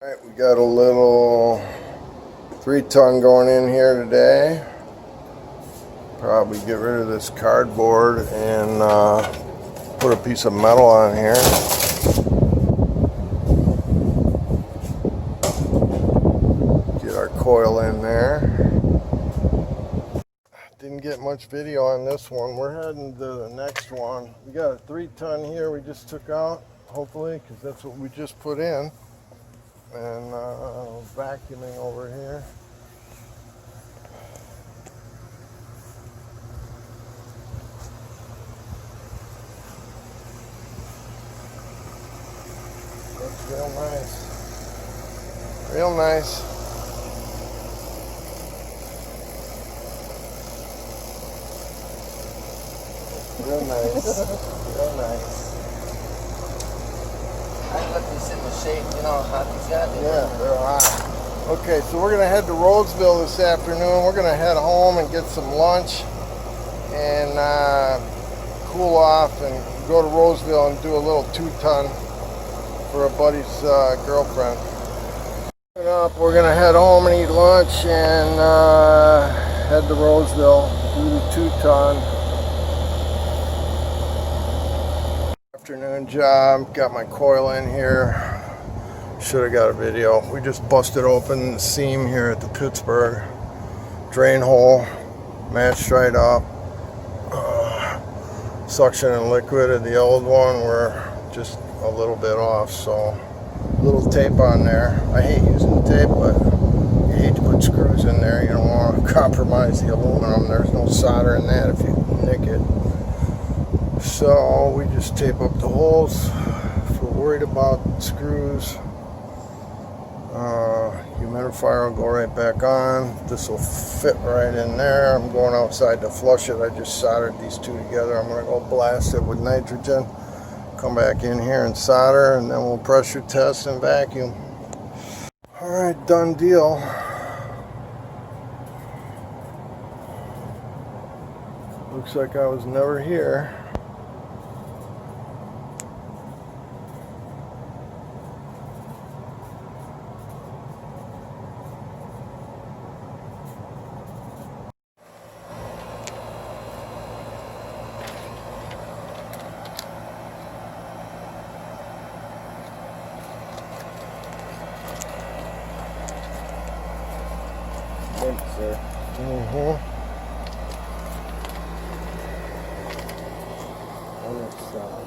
Alright, we got a little 3-ton going in here today. Probably get rid of this cardboard and put a piece of metal on here. Get our coil in there. Didn't get much video on this one. We're heading to the next one. We got a 3-ton here we just took out, hopefully, because that's what we just put in. And vacuuming over here. Looks real nice. Real nice. Real nice. Real nice. I let these sit in the shade, you know how hot these got. Yeah, they're hot. Okay, so we're going to head to Roseville this afternoon. We're going to head home and get some lunch and cool off and go to Roseville and do a little 2-ton for a buddy's girlfriend. We're going to head home and eat lunch and head to Roseville, do the 2-ton. Afternoon job, got my coil in here. Should have got a video. We just busted open the seam here at the Pittsburgh drain hole, matched right up. Suction and liquid of the old one were just a little bit off, so a little tape on there. I hate using the tape, but you hate to put screws in there. You don't want to compromise the aluminum. There's no solder in that if you nick it. So we just tape up the holes. If we're worried about screws, humidifier will go right back on. This will fit right in there. I'm going outside to flush it. I just soldered these two together. I'm going to go blast it with nitrogen, come back in here and solder, and then we'll pressure test and vacuum. Alright, done deal. Looks like I was never here. Thank you, sir. Mm-hmm. On this side.